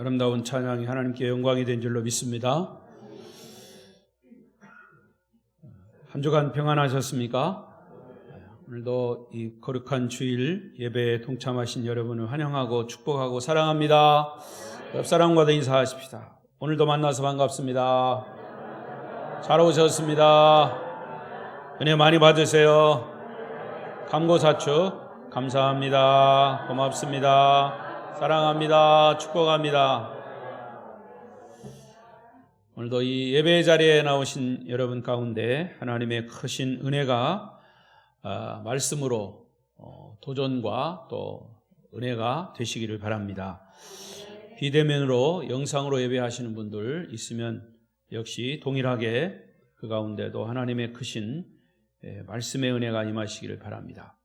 아름다운 찬양이 하나님께 영광이 된 줄로 믿습니다. 한 주간 평안하셨습니까? 오늘도 이 거룩한 주일 예배에 동참하신 여러분을 환영하고 축복하고 사랑합니다. 옆사람과도 인사하십시다. 오늘도 만나서 반갑습니다. 잘 오셨습니다. 은혜 많이 받으세요. 감고사축 감사합니다. 고맙습니다. 사랑합니다. 축복합니다. 오늘도 이 예배 자리에 나오신 여러분 가운데 하나님의 크신 은혜가 말씀으로 도전과 또 은혜가 되시기를 바랍니다. 비대면으로 영상으로 예배하시는 분들 있으면 역시 동일하게 그 가운데도 하나님의 크신 말씀의 은혜가 임하시기를 바랍니다.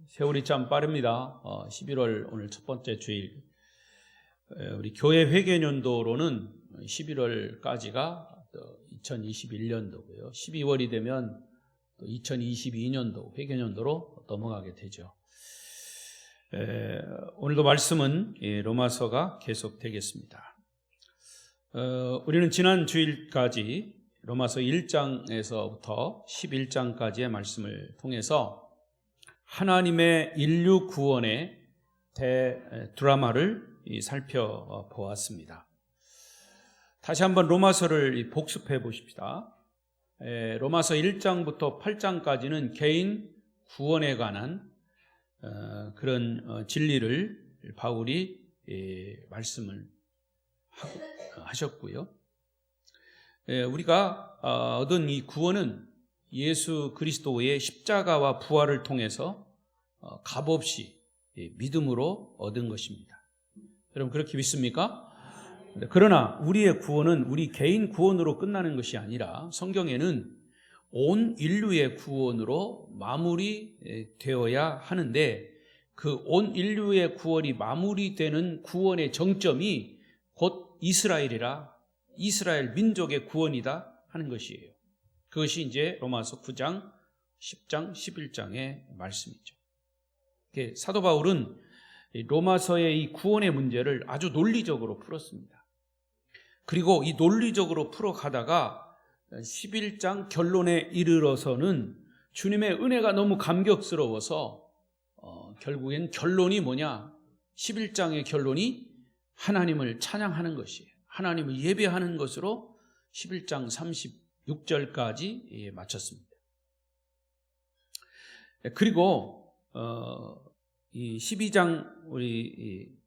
세월이 참 빠릅니다. 11월 오늘 첫 번째 주일. 우리 교회 회계년도로는 11월까지가 2021년도고요. 12월이 되면 또 2022년도 회계년도로 넘어가게 되죠. 오늘도 말씀은 로마서가 계속되겠습니다. 우리는 지난 주일까지 로마서 1장에서부터 11장까지의 말씀을 통해서 하나님의 인류 구원의 드라마를 살펴보았습니다. 다시 한번 로마서를 복습해 보십시다. 로마서 1장부터 8장까지는 개인 구원에 관한 그런 진리를 바울이 말씀을 하셨고요. 우리가 얻은 이 구원은 예수 그리스도의 십자가와 부활을 통해서 값없이 믿음으로 얻은 것입니다. 여러분 그렇게 믿습니까? 그러나 우리의 구원은 우리 개인 구원으로 끝나는 것이 아니라 성경에는 온 인류의 구원으로 마무리되어야 하는데 그 온 인류의 구원이 마무리되는 구원의 정점이 곧 이스라엘이라 이스라엘 민족의 구원이다 하는 것이에요. 그것이 이제 로마서 9장, 10장, 11장의 말씀이죠. 사도 바울은 로마서의 이 구원의 문제를 아주 논리적으로 풀었습니다. 그리고 이 논리적으로 풀어가다가 11장 결론에 이르러서는 주님의 은혜가 너무 감격스러워서 결국엔 결론이 뭐냐? 11장의 결론이 하나님을 찬양하는 것이에요. 하나님을 예배하는 것으로 11장 36절까지 마쳤습니다. 그리고 이 12장 우리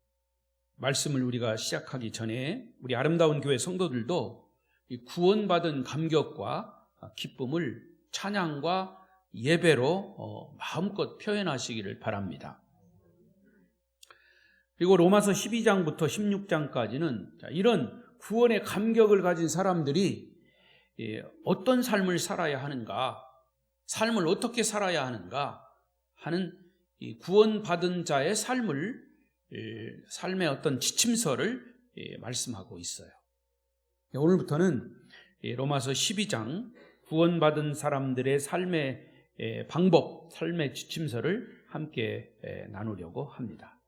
말씀을 우리가 시작하기 전에 우리 아름다운 교회 성도들도 이 구원받은 감격과 기쁨을 찬양과 예배로 마음껏 표현하시기를 바랍니다. 그리고 로마서 12장부터 16장까지는 이런 구원의 감격을 가진 사람들이 어떤 삶을 살아야 하는가, 삶을 어떻게 살아야 하는가 하는 이 구원받은 자의 삶의 어떤 지침서를 말씀하고 있어요. 오늘부터는 로마서 12장 구원받은 사람들의 삶의 방법, 삶의 지침서를 함께 나누려고 합니다.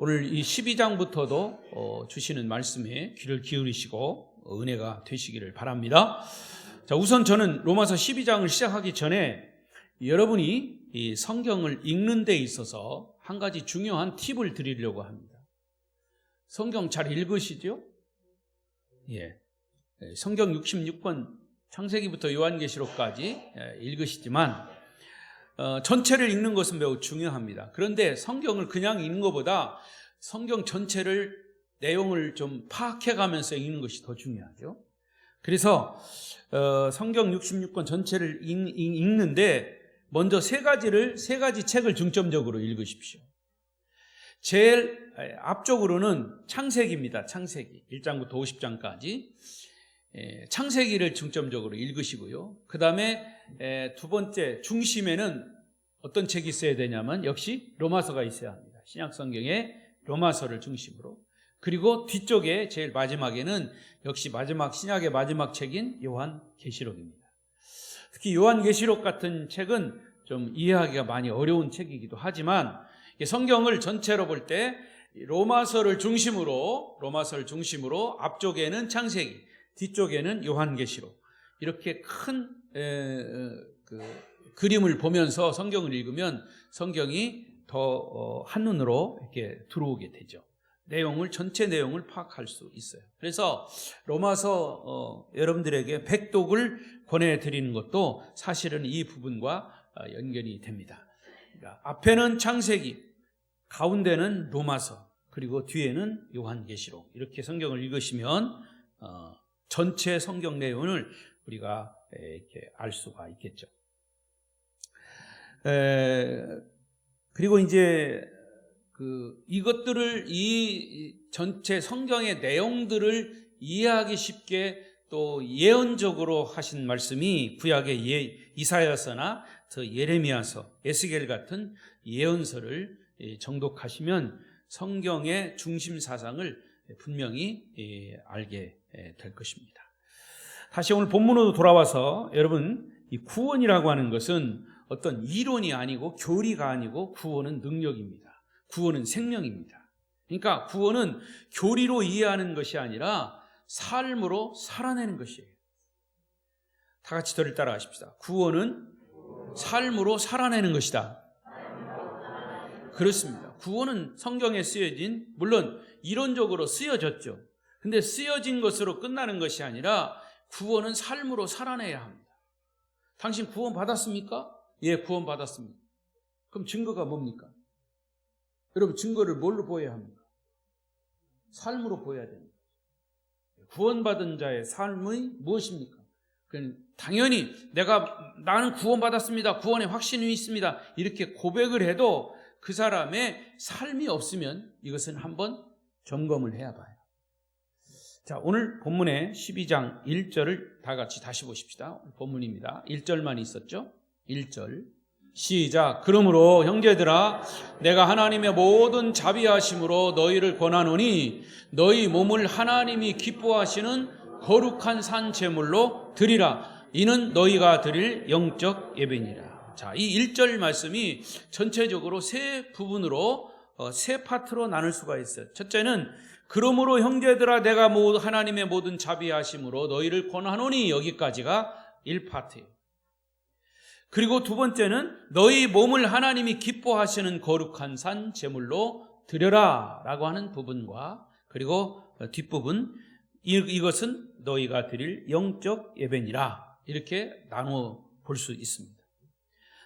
오늘 이 12장부터도 주시는 말씀에 귀를 기울이시고 은혜가 되시기를 바랍니다. 자, 우선 저는 로마서 12장을 시작하기 전에 여러분이 이 성경을 읽는 데 있어서 한 가지 중요한 팁을 드리려고 합니다. 성경 잘 읽으시죠? 예. 성경 66권 창세기부터 요한계시록까지 읽으시지만 전체를 읽는 것은 매우 중요합니다. 그런데 성경을 그냥 읽는 것보다 성경 전체를 내용을 좀 파악해가면서 읽는 것이 더 중요하죠. 그래서 성경 66권 전체를 읽는데 먼저 세 가지 책을 중점적으로 읽으십시오. 제일 앞쪽으로는 창세기입니다. 창세기 1장부터 50장까지 창세기를 중점적으로 읽으시고요. 그 다음에 두 번째 중심에는 어떤 책이 있어야 되냐면 역시 로마서가 있어야 합니다. 신약성경의 로마서를 중심으로. 그리고 뒤쪽에 제일 마지막에는 역시 신약의 마지막 책인 요한계시록입니다. 특히 요한계시록 같은 책은 좀 이해하기가 많이 어려운 책이기도 하지만 성경을 전체로 볼 때 로마서를 중심으로 앞쪽에는 창세기, 뒤쪽에는 요한계시록, 이렇게 큰 그림을 보면서 성경을 읽으면 성경이 더 한눈으로 이렇게 들어오게 되죠. 전체 내용을 파악할 수 있어요. 그래서 로마서 여러분들에게 백독을 권해드리는 것도 사실은 이 부분과 연결이 됩니다. 그러니까 앞에는 창세기, 가운데는 로마서, 그리고 뒤에는 요한계시록, 이렇게 성경을 읽으시면 전체 성경 내용을 우리가 이렇게 알 수가 있겠죠. 그리고 이제 이것들을, 이 전체 성경의 내용들을 이해하기 쉽게 또 예언적으로 하신 말씀이 구약의 이사야서나 예레미야서, 에스겔 같은 예언서를 정독하시면 성경의 중심 사상을 분명히 알게 될 것입니다. 다시 오늘 본문으로 돌아와서, 여러분, 이 구원이라고 하는 것은 어떤 이론이 아니고 교리가 아니고 구원은 능력입니다. 구원은 생명입니다. 그러니까 구원은 교리로 이해하는 것이 아니라 삶으로 살아내는 것이에요. 다 같이 저를 따라하십시다. 구원은 삶으로 살아내는 것이다. 그렇습니다. 구원은 성경에 쓰여진, 물론 이론적으로 쓰여졌죠. 근데 쓰여진 것으로 끝나는 것이 아니라 구원은 삶으로 살아내야 합니다. 당신 구원 받았습니까? 예, 구원 받았습니다. 그럼 증거가 뭡니까? 여러분, 증거를 뭘로 보여야 합니까? 삶으로 보여야 됩니다. 구원받은 자의 삶이 무엇입니까? 당연히 나는 구원받았습니다, 구원의 확신이 있습니다, 이렇게 고백을 해도 그 사람의 삶이 없으면 이것은 한번 점검을 해야 봐요. 자, 오늘 본문의 12장 1절을 다 같이 다시 보십시다. 본문입니다. 1절만 있었죠? 1절 시작. 그러므로 형제들아, 내가 하나님의 모든 자비하심으로 너희를 권하노니 너희 몸을 하나님이 기뻐하시는 거룩한 산 제물로 드리라. 이는 너희가 드릴 영적 예배니라. 자, 이 1절 말씀이 전체적으로 세 부분으로, 세 파트로 나눌 수가 있어요. 첫째는 그러므로 형제들아, 내가 하나님의 모든 자비하심으로 너희를 권하노니, 여기까지가 1파트예요. 그리고 두 번째는 너희 몸을 하나님이 기뻐하시는 거룩한 산 제물로 드려라 라고 하는 부분과, 그리고 뒷부분, 이것은 너희가 드릴 영적 예배니라, 이렇게 나눠 볼 수 있습니다.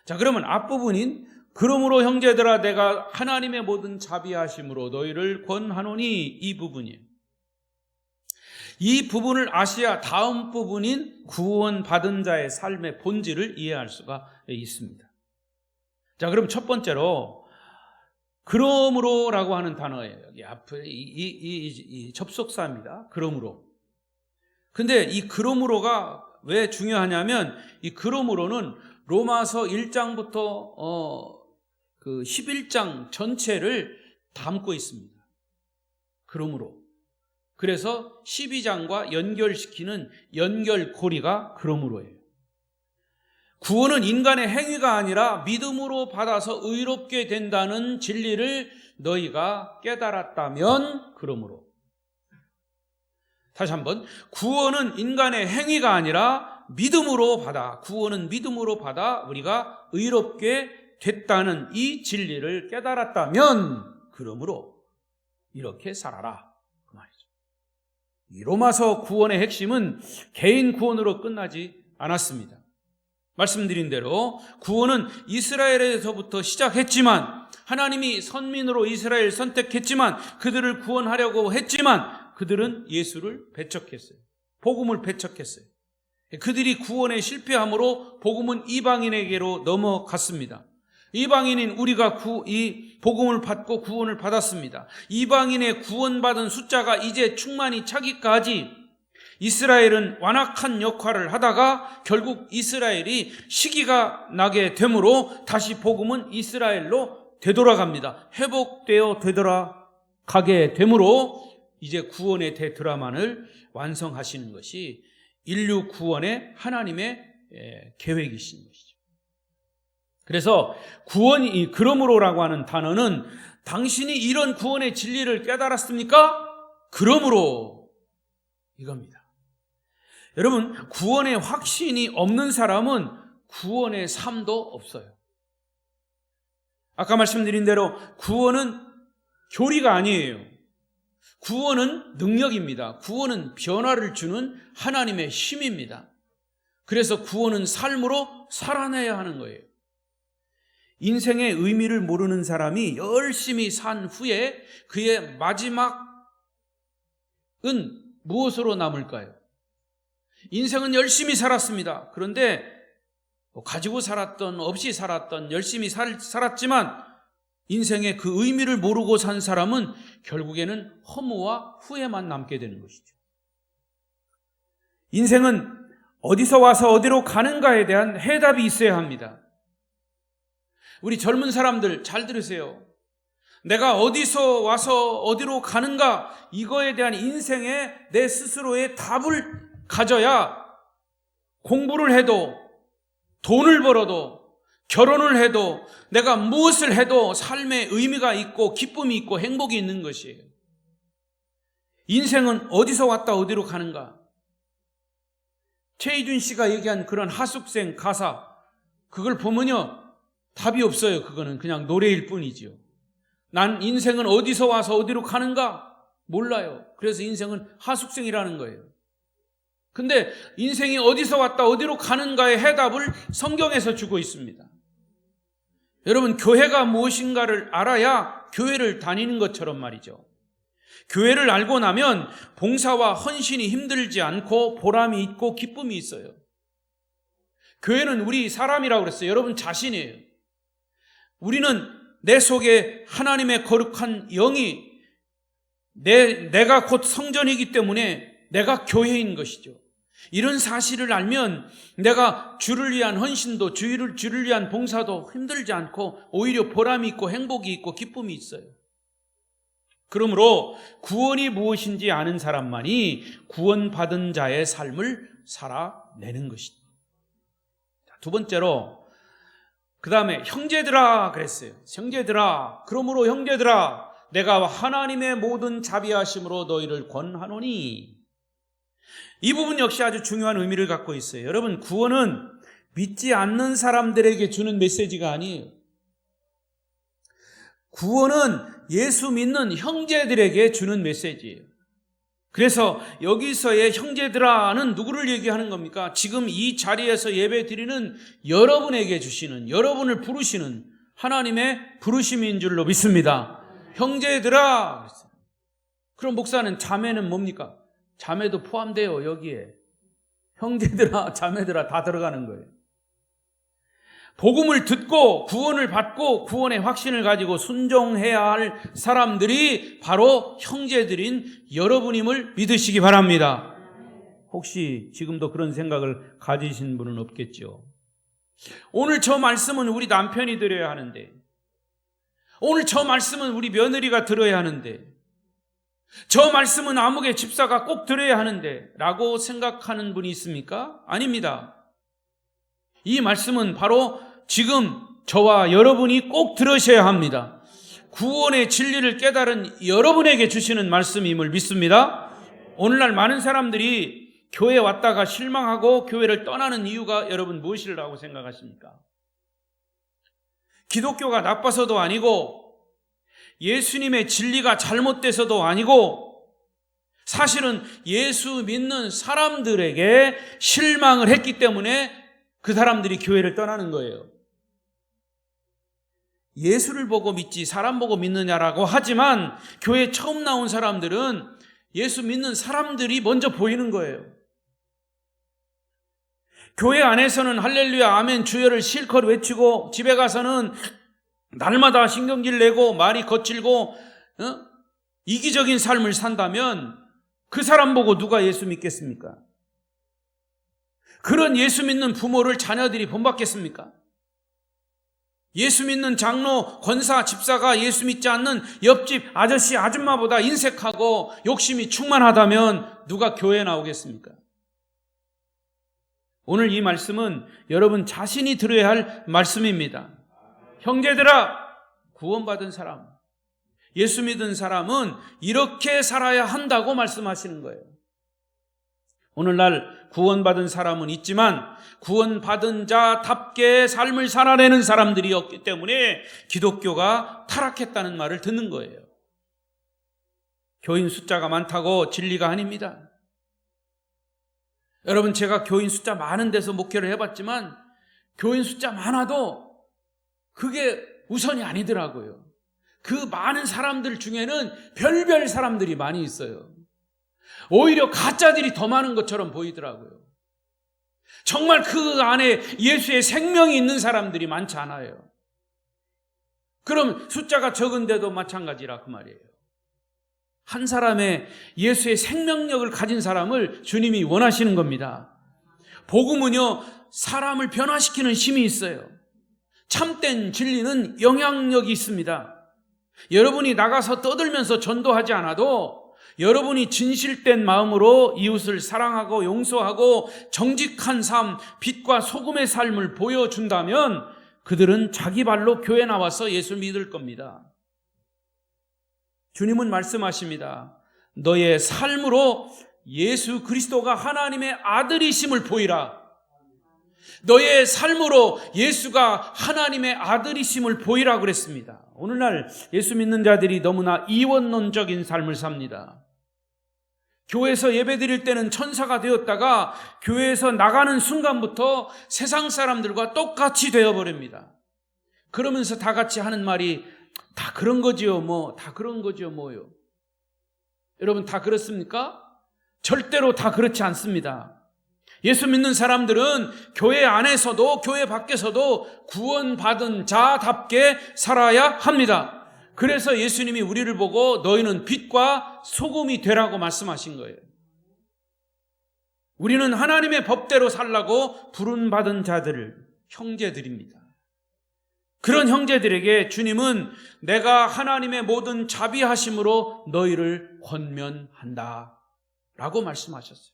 자, 그러면 앞부분인 그러므로 형제들아, 내가 하나님의 모든 자비하심으로 너희를 권하노니, 이 부분이에요. 이 부분을 아셔야 다음 부분인 구원받은 자의 삶의 본질을 이해할 수가 있습니다. 자, 그럼 첫 번째로 그러므로라고 하는 단어예요. 여기 앞에 이 접속사입니다. 그러므로. 근데 이 그러므로가 왜 중요하냐면, 이 그러므로는 로마서 1장부터 11장 전체를 담고 있습니다. 그러므로. 그래서 12장과 연결시키는 연결고리가 그러므로예요. 구원은 인간의 행위가 아니라 믿음으로 받아서 의롭게 된다는 진리를 너희가 깨달았다면 그러므로. 다시 한번, 구원은 인간의 행위가 아니라 믿음으로 받아, 구원은 믿음으로 받아 우리가 의롭게 됐다는 이 진리를 깨달았다면 그러므로 이렇게 살아라, 그 말이죠. 이 로마서 구원의 핵심은 개인 구원으로 끝나지 않았습니다. 말씀드린 대로 구원은 이스라엘에서부터 시작했지만, 하나님이 선민으로 이스라엘 선택했지만, 그들을 구원하려고 했지만 그들은 예수를 배척했어요. 복음을 배척했어요. 그들이 구원에 실패함으로 복음은 이방인에게로 넘어갔습니다. 이방인인 우리가 이 복음을 받고 구원을 받았습니다. 이방인의 구원받은 숫자가 이제 충만히 차기까지 이스라엘은 완악한 역할을 하다가 결국 이스라엘이 시기가 나게 되므로 다시 복음은 이스라엘로 되돌아갑니다. 회복되어 되돌아가게 되므로 이제 구원의 대드라마를 완성하시는 것이 인류 구원의 하나님의 계획이신 것이죠. 그래서 구원이 그러므로라고 하는 단어는 당신이 이런 구원의 진리를 깨달았습니까? 그러므로 이겁니다. 여러분, 구원의 확신이 없는 사람은 구원의 삶도 없어요. 아까 말씀드린 대로 구원은 교리가 아니에요. 구원은 능력입니다. 구원은 변화를 주는 하나님의 힘입니다. 그래서 구원은 삶으로 살아내야 하는 거예요. 인생의 의미를 모르는 사람이 열심히 산 후에 그의 마지막은 무엇으로 남을까요? 인생은 열심히 살았습니다. 그런데 가지고 살았던 없이 살았던 열심히 살았지만 인생의 그 의미를 모르고 산 사람은 결국에는 허무와 후회만 남게 되는 것이죠. 인생은 어디서 와서 어디로 가는가에 대한 해답이 있어야 합니다. 우리 젊은 사람들 잘 들으세요. 내가 어디서 와서 어디로 가는가, 이거에 대한 인생의 내 스스로의 답을 가져야 공부를 해도 돈을 벌어도 결혼을 해도 내가 무엇을 해도 삶에 의미가 있고 기쁨이 있고 행복이 있는 것이에요. 인생은 어디서 왔다 어디로 가는가. 최희준 씨가 얘기한 그런 하숙생 가사, 그걸 보면요 답이 없어요. 그거는 그냥 노래일 뿐이지요. 난 인생은 어디서 와서 어디로 가는가 몰라요. 그래서 인생은 하숙생이라는 거예요. 근데 인생이 어디서 왔다 어디로 가는가의 해답을 성경에서 주고 있습니다. 여러분, 교회가 무엇인가를 알아야 교회를 다니는 것처럼 말이죠. 교회를 알고 나면 봉사와 헌신이 힘들지 않고 보람이 있고 기쁨이 있어요. 교회는 우리 사람이라고 그랬어요. 여러분 자신이에요. 우리는 내 속에 하나님의 거룩한 영이 내가 곧 성전이기 때문에 내가 교회인 것이죠. 이런 사실을 알면 내가 주를 위한 헌신도 주를 위한 봉사도 힘들지 않고 오히려 보람이 있고 행복이 있고 기쁨이 있어요. 그러므로 구원이 무엇인지 아는 사람만이 구원받은 자의 삶을 살아내는 것입니다. 두 번째로 그 다음에 형제들아 그랬어요. 형제들아, 그러므로 형제들아 내가 하나님의 모든 자비하심으로 너희를 권하노니. 이 부분 역시 아주 중요한 의미를 갖고 있어요. 여러분, 구원은 믿지 않는 사람들에게 주는 메시지가 아니에요. 구원은 예수 믿는 형제들에게 주는 메시지예요. 그래서 여기서의 형제들아는 누구를 얘기하는 겁니까? 지금 이 자리에서 예배 드리는 여러분에게 주시는, 여러분을 부르시는 하나님의 부르심인 줄로 믿습니다. 형제들아. 그럼 목사는 자매는 뭡니까? 자매도 포함돼요. 여기에 형제들아 자매들아 다 들어가는 거예요. 복음을 듣고 구원을 받고 구원의 확신을 가지고 순종해야 할 사람들이 바로 형제들인 여러분임을 믿으시기 바랍니다. 혹시 지금도 그런 생각을 가지신 분은 없겠죠? 오늘 저 말씀은 우리 남편이 들어야 하는데, 오늘 저 말씀은 우리 며느리가 들어야 하는데, 저 말씀은 아무개 집사가 꼭 들어야 하는데 라고 생각하는 분이 있습니까? 아닙니다. 이 말씀은 바로 지금 저와 여러분이 꼭 들으셔야 합니다. 구원의 진리를 깨달은 여러분에게 주시는 말씀임을 믿습니다. 오늘날 많은 사람들이 교회에 왔다가 실망하고 교회를 떠나는 이유가 여러분 무엇이라고 생각하십니까? 기독교가 나빠서도 아니고 예수님의 진리가 잘못돼서도 아니고 사실은 예수 믿는 사람들에게 실망을 했기 때문에 그 사람들이 교회를 떠나는 거예요. 예수를 보고 믿지 사람 보고 믿느냐라고 하지만 교회에 처음 나온 사람들은 예수 믿는 사람들이 먼저 보이는 거예요. 교회 안에서는 할렐루야 아멘 주여를 실컷 외치고 집에 가서는 날마다 신경질 내고 말이 거칠고 이기적인 삶을 산다면 그 사람 보고 누가 예수 믿겠습니까? 그런 예수 믿는 부모를 자녀들이 본받겠습니까? 예수 믿는 장로, 권사, 집사가 예수 믿지 않는 옆집 아저씨, 아줌마보다 인색하고 욕심이 충만하다면 누가 교회에 나오겠습니까? 오늘 이 말씀은 여러분 자신이 들어야 할 말씀입니다. 형제들아, 구원받은 사람, 예수 믿은 사람은 이렇게 살아야 한다고 말씀하시는 거예요. 오늘날 구원받은 사람은 있지만 구원받은 자답게 삶을 살아내는 사람들이 없기 때문에 기독교가 타락했다는 말을 듣는 거예요. 교인 숫자가 많다고 진리가 아닙니다. 여러분, 제가 교인 숫자 많은 데서 목회를 해봤지만 교인 숫자 많아도 그게 우선이 아니더라고요. 그 많은 사람들 중에는 별별 사람들이 많이 있어요. 오히려 가짜들이 더 많은 것처럼 보이더라고요. 정말 그 안에 예수의 생명이 있는 사람들이 많지 않아요. 그럼 숫자가 적은데도 마찬가지라 그 말이에요. 한 사람의 예수의 생명력을 가진 사람을 주님이 원하시는 겁니다. 복음은요, 사람을 변화시키는 힘이 있어요. 참된 진리는 영향력이 있습니다. 여러분이 나가서 떠들면서 전도하지 않아도 여러분이 진실된 마음으로 이웃을 사랑하고 용서하고 정직한 삶, 빛과 소금의 삶을 보여준다면 그들은 자기 발로 교회 나와서 예수 믿을 겁니다. 주님은 말씀하십니다. 너의 삶으로 예수 그리스도가 하나님의 아들이심을 보이라. 너의 삶으로 예수가 하나님의 아들이심을 보이라 그랬습니다. 오늘날 예수 믿는 자들이 너무나 이원론적인 삶을 삽니다. 교회에서 예배드릴 때는 천사가 되었다가 교회에서 나가는 순간부터 세상 사람들과 똑같이 되어버립니다. 그러면서 다 같이 하는 말이 다 그런 거지요, 다 그런 거지요, 뭐요. 여러분, 다 그렇습니까? 절대로 다 그렇지 않습니다. 예수 믿는 사람들은 교회 안에서도 교회 밖에서도 구원받은 자답게 살아야 합니다. 그래서 예수님이 우리를 보고 너희는 빛과 소금이 되라고 말씀하신 거예요. 우리는 하나님의 법대로 살라고 부름받은 자들, 형제들입니다. 그런 형제들에게 주님은 내가 하나님의 모든 자비하심으로 너희를 권면한다 라고 말씀하셨어요.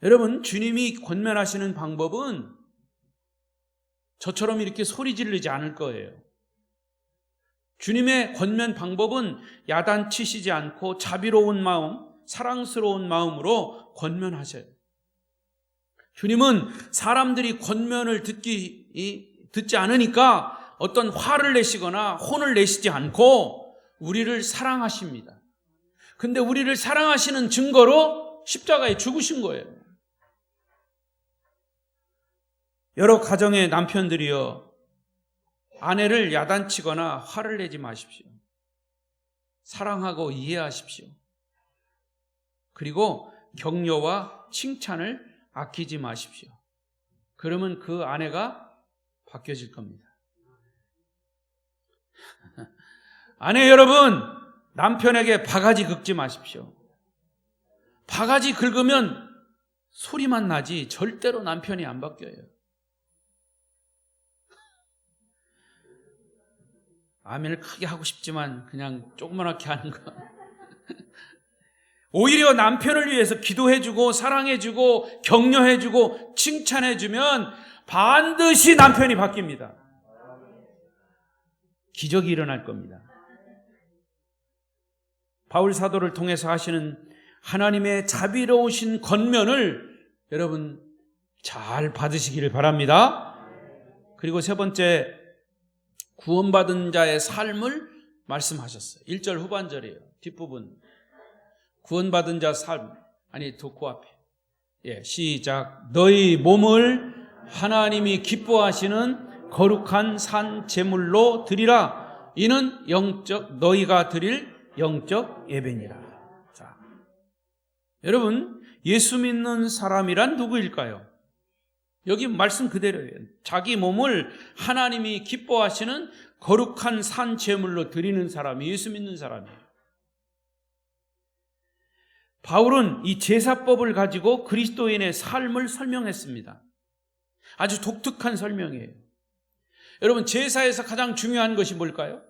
여러분, 주님이 권면하시는 방법은 저처럼 이렇게 소리 지르지 않을 거예요. 주님의 권면 방법은 야단치시지 않고 자비로운 마음, 사랑스러운 마음으로 권면하셔요. 주님은 사람들이 권면을 듣지 않으니까 어떤 화를 내시거나 혼을 내시지 않고 우리를 사랑하십니다. 근데 우리를 사랑하시는 증거로 십자가에 죽으신 거예요. 여러 가정의 남편들이요, 아내를 야단치거나 화를 내지 마십시오. 사랑하고 이해하십시오. 그리고 격려와 칭찬을 아끼지 마십시오. 그러면 그 아내가 바뀌어질 겁니다. 아내 여러분, 남편에게 바가지 긁지 마십시오. 바가지 긁으면 소리만 나지 절대로 남편이 안 바뀌어요. 아멘을 크게 하고 싶지만 그냥 조그맣게 하는 거. 오히려 남편을 위해서 기도해주고 사랑해주고 격려해주고 칭찬해주면 반드시 남편이 바뀝니다. 기적이 일어날 겁니다. 바울 사도를 통해서 하시는 하나님의 자비로우신 권면을 여러분 잘 받으시기를 바랍니다. 그리고 세 번째, 구원받은 자의 삶을 말씀하셨어요. 1절 후반절이에요. 뒷부분. 구원받은 자 삶. 아니, 그 앞에. 시작. 너희 몸을 하나님이 기뻐하시는 거룩한 산 제물로 드리라. 이는 너희가 드릴 영적 예배니라. 자, 여러분, 예수 믿는 사람이란 누구일까요? 여기 말씀 그대로예요. 자기 몸을 하나님이 기뻐하시는 거룩한 산 제물로 드리는 사람이 예수 믿는 사람이에요. 바울은 이 제사법을 가지고 그리스도인의 삶을 설명했습니다. 아주 독특한 설명이에요. 여러분, 제사에서 가장 중요한 것이 뭘까요?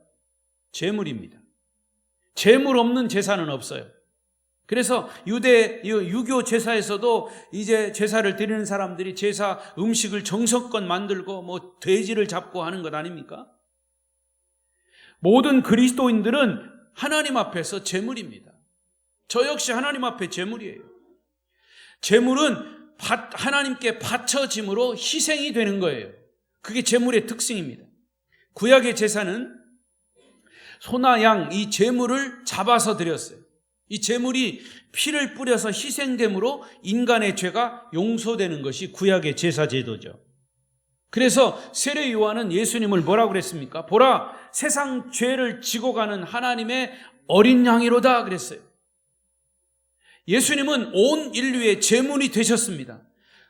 제물입니다. 제물 없는 제사는 없어요. 그래서 유교 제사에서도 이제 제사를 드리는 사람들이 제사 음식을 정성껏 만들고 뭐 돼지를 잡고 하는 것 아닙니까? 모든 그리스도인들은 하나님 앞에서 제물입니다. 저 역시 하나님 앞에 제물이에요. 제물은 하나님께 바쳐짐으로 희생이 되는 거예요. 그게 제물의 특징입니다. 구약의 제사는 소나 양 이 제물을 잡아서 드렸어요. 이 제물이 피를 뿌려서 희생됨으로 인간의 죄가 용서되는 것이 구약의 제사 제도죠. 그래서 세례 요한은 예수님을 뭐라고 그랬습니까? 보라, 세상 죄를 지고 가는 하나님의 어린 양이로다 그랬어요. 예수님은 온 인류의 제물이 되셨습니다.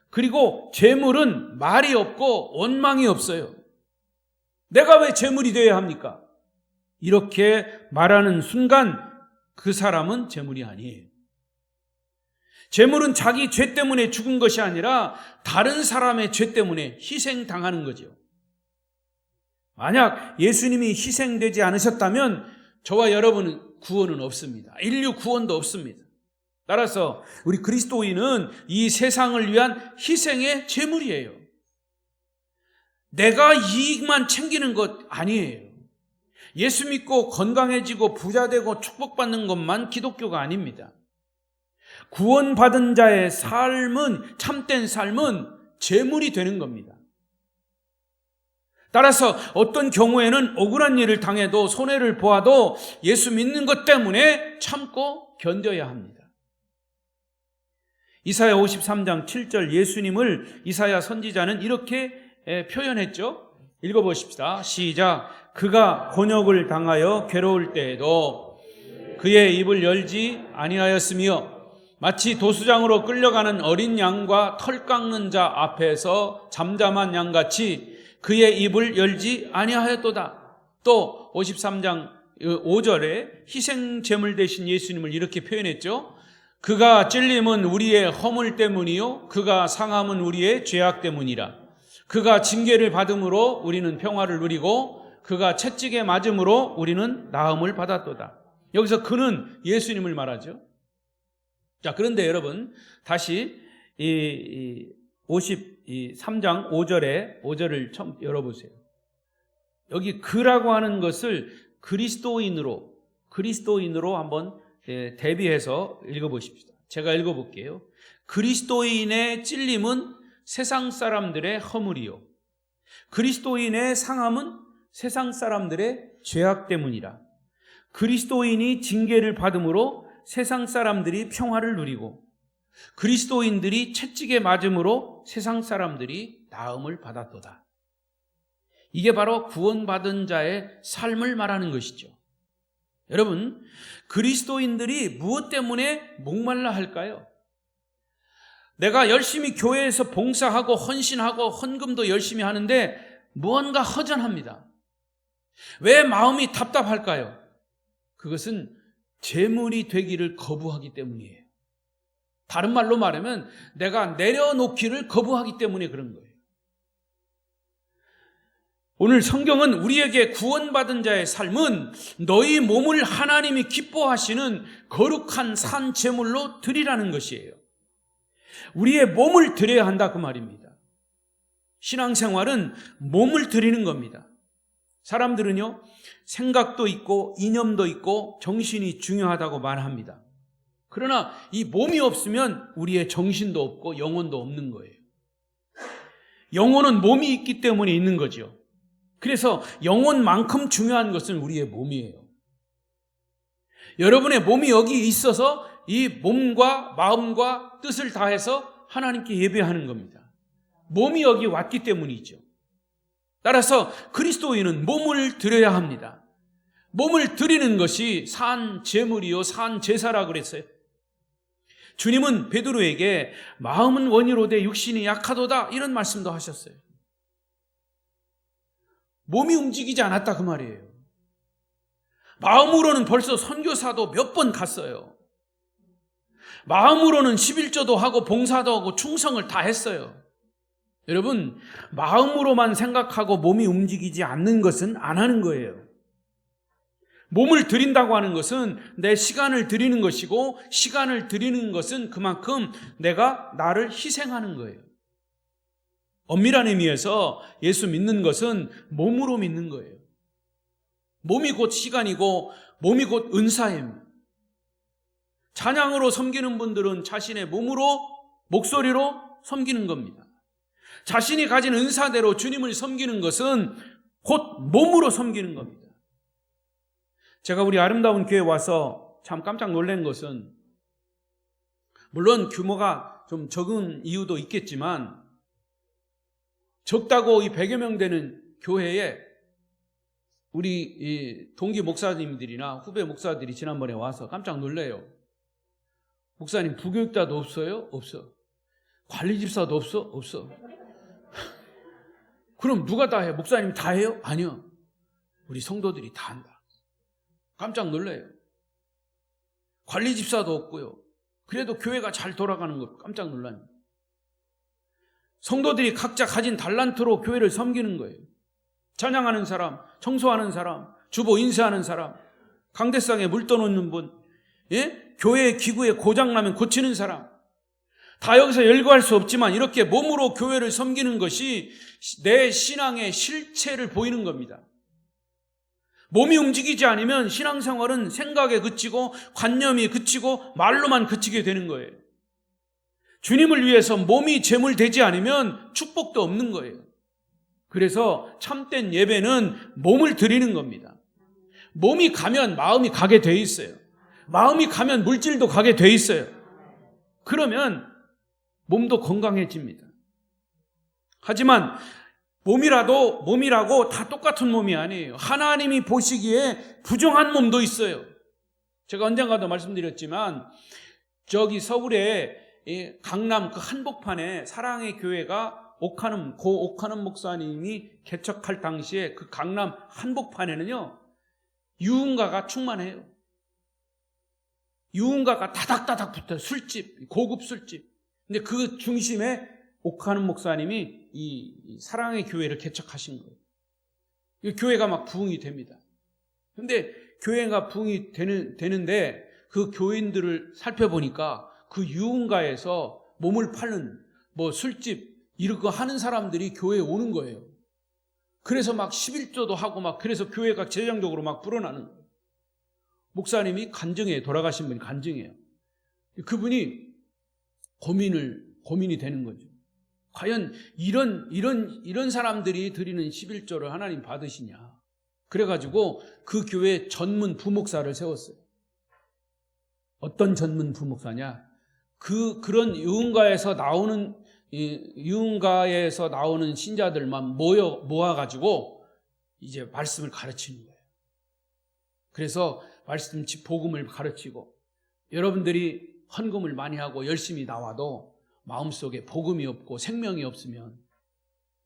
그리고 제물은 말이 없고 원망이 없어요. 내가 왜 제물이 되어야 합니까? 이렇게 말하는 순간 그 사람은 제물이 아니에요. 제물은 자기 죄 때문에 죽은 것이 아니라 다른 사람의 죄 때문에 희생당하는 거죠. 만약 예수님이 희생되지 않으셨다면 저와 여러분은 구원은 없습니다. 인류 구원도 없습니다. 따라서 우리 그리스도인은 이 세상을 위한 희생의 제물이에요. 내가 이익만 챙기는 것 아니에요. 예수 믿고 건강해지고 부자되고 축복받는 것만 기독교가 아닙니다. 구원받은 자의 삶은, 참된 삶은 제물이 되는 겁니다. 따라서 어떤 경우에는 억울한 일을 당해도 손해를 보아도 예수 믿는 것 때문에 참고 견뎌야 합니다. 이사야 53장 7절 예수님을 이사야 선지자는 이렇게 표현했죠. 읽어보십시다. 시작. 그가 곤욕을 당하여 괴로울 때에도 그의 입을 열지 아니하였으며 마치 도수장으로 끌려가는 어린 양과 털 깎는 자 앞에서 잠잠한 양같이 그의 입을 열지 아니하였도다. 또 53장 5절에 희생제물 되신 예수님을 이렇게 표현했죠. 그가 찔림은 우리의 허물 때문이요 그가 상함은 우리의 죄악 때문이라. 그가 징계를 받음으로 우리는 평화를 누리고 그가 채찍에 맞음으로 우리는 나음을 받았도다. 여기서 그는 예수님을 말하죠. 자, 그런데 여러분 다시 이 53장 5절을 처음 열어보세요. 여기 그라고 하는 것을 그리스도인으로 한번 대비해서 읽어보십시다. 제가 읽어볼게요. 그리스도인의 찔림은 세상 사람들의 허물이요 그리스도인의 상함은 세상 사람들의 죄악 때문이라. 그리스도인이 징계를 받음으로 세상 사람들이 평화를 누리고 그리스도인들이 채찍에 맞음으로 세상 사람들이 나음을 받았도다. 이게 바로 구원받은 자의 삶을 말하는 것이죠. 여러분, 그리스도인들이 무엇 때문에 목말라 할까요? 내가 열심히 교회에서 봉사하고 헌신하고 헌금도 열심히 하는데 무언가 허전합니다. 왜 마음이 답답할까요? 그것은 제물이 되기를 거부하기 때문이에요. 다른 말로 말하면 내가 내려놓기를 거부하기 때문에 그런 거예요. 오늘 성경은 우리에게 구원받은 자의 삶은 너희 몸을 하나님이 기뻐하시는 거룩한 산 제물로 드리라는 것이에요. 우리의 몸을 드려야 한다 그 말입니다. 신앙생활은 몸을 드리는 겁니다. 사람들은요, 생각도 있고 이념도 있고 정신이 중요하다고 말합니다. 그러나 이 몸이 없으면 우리의 정신도 없고 영혼도 없는 거예요. 영혼은 몸이 있기 때문에 있는 거죠. 그래서 영혼만큼 중요한 것은 우리의 몸이에요. 여러분의 몸이 여기 있어서 이 몸과 마음과 뜻을 다해서 하나님께 예배하는 겁니다. 몸이 여기 왔기 때문이죠. 따라서 그리스도인은 몸을 드려야 합니다. 몸을 드리는 것이 산 제물이요 산 제사라 그랬어요. 주님은 베드로에게 마음은 원이로되 육신이 약하도다 이런 말씀도 하셨어요. 몸이 움직이지 않았다 그 말이에요. 마음으로는 벌써 선교사도 몇 번 갔어요. 마음으로는 11조도 하고 봉사도 하고 충성을 다 했어요. 여러분, 마음으로만 생각하고 몸이 움직이지 않는 것은 안 하는 거예요. 몸을 드린다고 하는 것은 내 시간을 드리는 것이고, 시간을 드리는 것은 그만큼 내가 나를 희생하는 거예요. 엄밀한 의미에서 예수 믿는 것은 몸으로 믿는 거예요. 몸이 곧 시간이고 몸이 곧 은사입니다. 찬양으로 섬기는 분들은 자신의 몸으로, 목소리로 섬기는 겁니다. 자신이 가진 은사대로 주님을 섬기는 것은 곧 몸으로 섬기는 겁니다. 제가 우리 아름다운 교회에 와서 참 깜짝 놀란 것은, 물론 규모가 좀 적은 이유도 있겠지만, 적다고 이 100여 명 되는 교회에 우리 이 동기 목사님들이나 후배 목사들이 지난번에 와서 깜짝 놀래요. 목사님, 부교육자도 없어요? 없어. 관리집사도 없어? 없어. 그럼 누가 다 해? 목사님이 다 해요? 아니요. 우리 성도들이 다 한다. 깜짝 놀래요. 관리집사도 없고요. 그래도 교회가 잘 돌아가는 거 깜짝 놀랍니다. 성도들이 각자 가진 달란트로 교회를 섬기는 거예요. 찬양하는 사람, 청소하는 사람, 주보 인쇄하는 사람, 강대상에 물 떠놓는 분, 교회 기구에 고장나면 고치는 사람, 다 여기서 열거할 수 없지만 이렇게 몸으로 교회를 섬기는 것이 내 신앙의 실체를 보이는 겁니다. 몸이 움직이지 않으면 신앙생활은 생각에 그치고 관념이 그치고 말로만 그치게 되는 거예요. 주님을 위해서 몸이 제물되지 않으면 축복도 없는 거예요. 그래서 참된 예배는 몸을 드리는 겁니다. 몸이 가면 마음이 가게 돼 있어요. 마음이 가면 물질도 가게 돼 있어요. 그러면 몸도 건강해집니다. 하지만 몸이라고 다 똑같은 몸이 아니에요. 하나님이 보시기에 부정한 몸도 있어요. 제가 언젠가도 말씀드렸지만, 저기 서울에 강남 그 한복판에 사랑의 교회가 고 옥하는 목사님이 개척할 당시에 그 강남 한복판에는요, 유흥가가 충만해요. 유흥가가 다닥다닥 붙어요. 술집, 고급 술집. 근데 그 중심에 옥하는 목사님이 이 사랑의 교회를 개척하신 거예요. 이 교회가 막 부흥이 됩니다. 근데 교회가 부흥이 되는데 그 교인들을 살펴보니까 그 유흥가에서 몸을 파는 술집 이런 거 하는 사람들이 교회에 오는 거예요. 그래서 막 11조도 하고 막 그래서 교회가 재정적으로 막 불어나는 거예요. 목사님이 간증해, 돌아가신 분이 간증해요. 그분이 고민이 되는 거죠. 과연 이런 사람들이 드리는 11조를 하나님 받으시냐. 그래가지고 그 교회 전문 부목사를 세웠어요. 어떤 전문 부목사냐? 그런 유흥가에서 나오는 신자들만 모아가지고 이제 말씀을 가르치는 거예요. 그래서 복음을 가르치고, 여러분들이 헌금을 많이 하고 열심히 나와도 마음속에 복음이 없고 생명이 없으면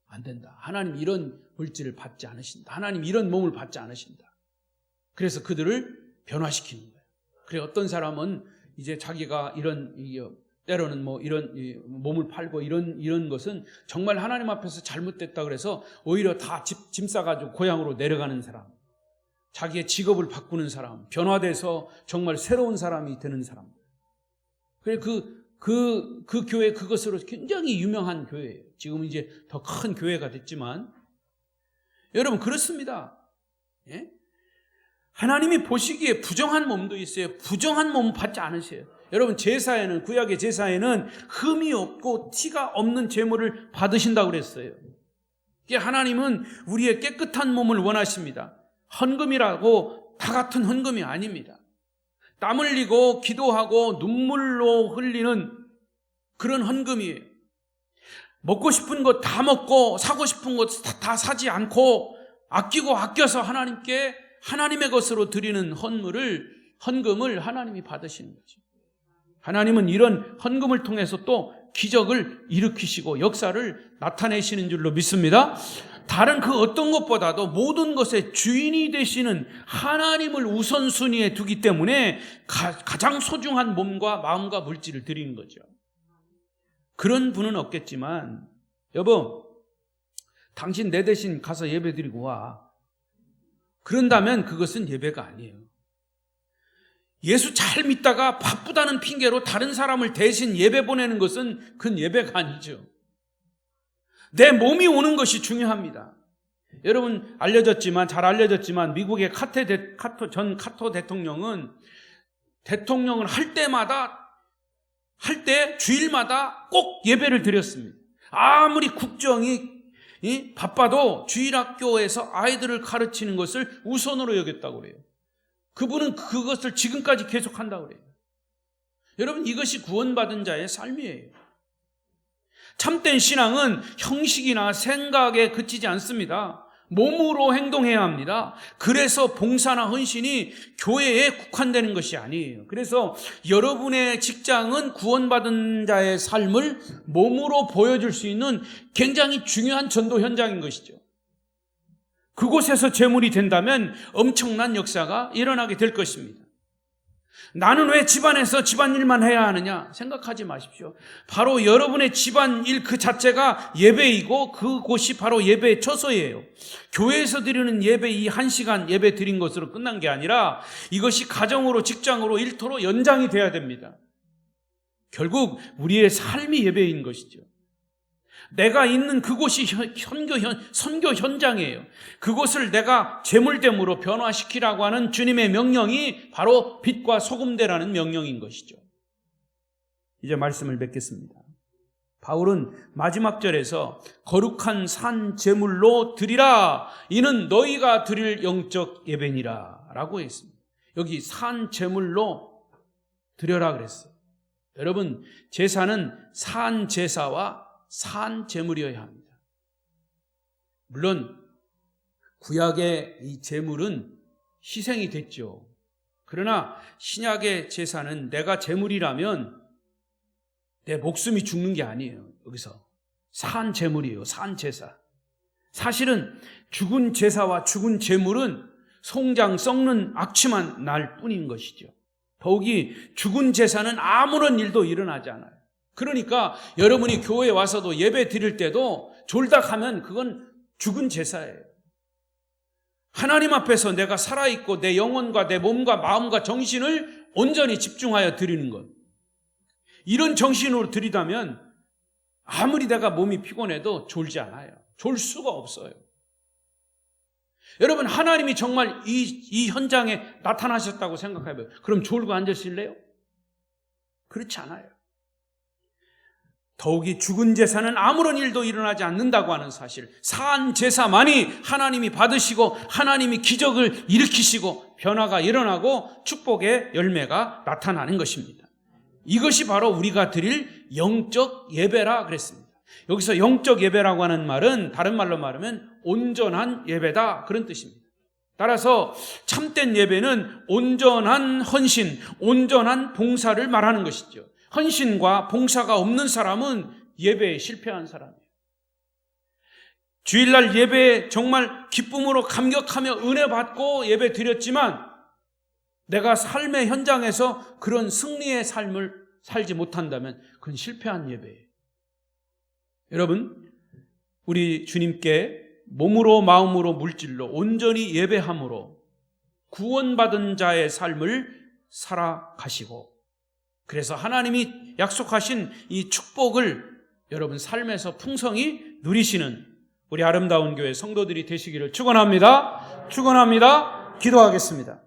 안 된다. 하나님 이런 물질을 받지 않으신다. 하나님 이런 몸을 받지 않으신다. 그래서 그들을 변화시키는 거예요. 그래, 어떤 사람은 이제 자기가 때로는 이런 몸을 팔고 이런 것은 정말 하나님 앞에서 잘못됐다 그래서 오히려 다 짐 싸가지고 고향으로 내려가는 사람, 자기의 직업을 바꾸는 사람, 변화돼서 정말 새로운 사람이 되는 사람. 그래, 그 교회 그것으로 굉장히 유명한 교회예요. 지금 이제 더 큰 교회가 됐지만, 여러분 그렇습니다. 예? 하나님이 보시기에 부정한 몸도 있어요. 부정한 몸 받지 않으세요. 여러분 제사에는, 구약의 제사에는 흠이 없고 티가 없는 제물을 받으신다고 그랬어요. 하나님은 우리의 깨끗한 몸을 원하십니다. 헌금이라고 다 같은 헌금이 아닙니다. 땀 흘리고 기도하고 눈물로 흘리는 그런 헌금이에요. 먹고 싶은 거 다 먹고 사고 싶은 거 다 사지 않고 아껴서 하나님의 것으로 드리는 헌금을 하나님이 받으시는 거죠. 하나님은 이런 헌금을 통해서 또 기적을 일으키시고 역사를 나타내시는 줄로 믿습니다. 다른 그 어떤 것보다도 모든 것의 주인이 되시는 하나님을 우선순위에 두기 때문에 가장 소중한 몸과 마음과 물질을 드리는 거죠. 그런 분은 없겠지만, 여보, 당신 내 대신 가서 예배 드리고 와. 그런다면 그것은 예배가 아니에요. 예수 잘 믿다가 바쁘다는 핑계로 다른 사람을 대신 예배 보내는 것은 그건 예배가 아니죠. 내 몸이 오는 것이 중요합니다. 여러분 잘 알려졌지만 미국의 전 카터 대통령은 대통령을 할 때 주일마다 꼭 예배를 드렸습니다. 아무리 국정이 바빠도 주일학교에서 아이들을 가르치는 것을 우선으로 여겼다고 그래요. 그분은 그것을 지금까지 계속한다고 그래요. 여러분 이것이 구원받은 자의 삶이에요. 참된 신앙은 형식이나 생각에 그치지 않습니다. 몸으로 행동해야 합니다. 그래서 봉사나 헌신이 교회에 국한되는 것이 아니에요. 그래서 여러분의 직장은 구원받은 자의 삶을 몸으로 보여줄 수 있는 굉장히 중요한 전도 현장인 것이죠. 그곳에서 제물이 된다면 엄청난 역사가 일어나게 될 것입니다. 나는 왜 집안에서 집안일만 해야 하느냐 생각하지 마십시오. 바로 여러분의 집안일 그 자체가 예배이고 그곳이 바로 예배의 처소예요. 교회에서 드리는 예배 이 1시간 예배 드린 것으로 끝난 게 아니라 이것이 가정으로 직장으로 일터로 연장이 돼야 됩니다. 결국 우리의 삶이 예배인 것이죠. 내가 있는 그곳이 선교 현장이에요. 그곳을 내가 제물됨으로 변화시키라고 하는 주님의 명령이 바로 빛과 소금되라는 명령인 것이죠. 이제 말씀을 맺겠습니다. 바울은 마지막 절에서 거룩한 산 제물로 드리라, 이는 너희가 드릴 영적 예배니라 라고 했습니다. 여기 산 제물로 드려라 그랬어요. 여러분 제사는 산 제사와 산 제물이어야 합니다. 물론 구약의 이 제물은 희생이 됐죠. 그러나 신약의 제사는 내가 제물이라면 내 목숨이 죽는 게 아니에요. 여기서 산 제물이에요. 산 제사. 사실은 죽은 제사와 죽은 제물은 송장 썩는 악취만 날 뿐인 것이죠. 더욱이 죽은 제사는 아무런 일도 일어나지 않아요. 그러니까 여러분이 교회에 와서도 예배 드릴 때도 졸다가면 그건 죽은 제사예요. 하나님 앞에서 내가 살아있고 내 영혼과 내 몸과 마음과 정신을 온전히 집중하여 드리는 것, 이런 정신으로 드리다면 아무리 내가 몸이 피곤해도 졸지 않아요. 졸 수가 없어요. 여러분 하나님이 정말 이 현장에 나타나셨다고 생각해봐요. 그럼 졸고 앉으실래요? 그렇지 않아요. 더욱이 죽은 제사는 아무런 일도 일어나지 않는다고 하는 사실, 산 제사만이 하나님이 받으시고 하나님이 기적을 일으키시고 변화가 일어나고 축복의 열매가 나타나는 것입니다. 이것이 바로 우리가 드릴 영적 예배라 그랬습니다. 여기서 영적 예배라고 하는 말은 다른 말로 말하면 온전한 예배다 그런 뜻입니다. 따라서 참된 예배는 온전한 헌신, 온전한 봉사를 말하는 것이죠. 헌신과 봉사가 없는 사람은 예배에 실패한 사람이에요. 주일날 예배에 정말 기쁨으로 감격하며 은혜 받고 예배 드렸지만 내가 삶의 현장에서 그런 승리의 삶을 살지 못한다면 그건 실패한 예배예요. 여러분, 우리 주님께 몸으로 마음으로 물질로 온전히 예배함으로 구원받은 자의 삶을 살아가시고, 그래서 하나님이 약속하신 이 축복을 여러분 삶에서 풍성히 누리시는 우리 아름다운 교회 성도들이 되시기를 축원합니다. 기도하겠습니다.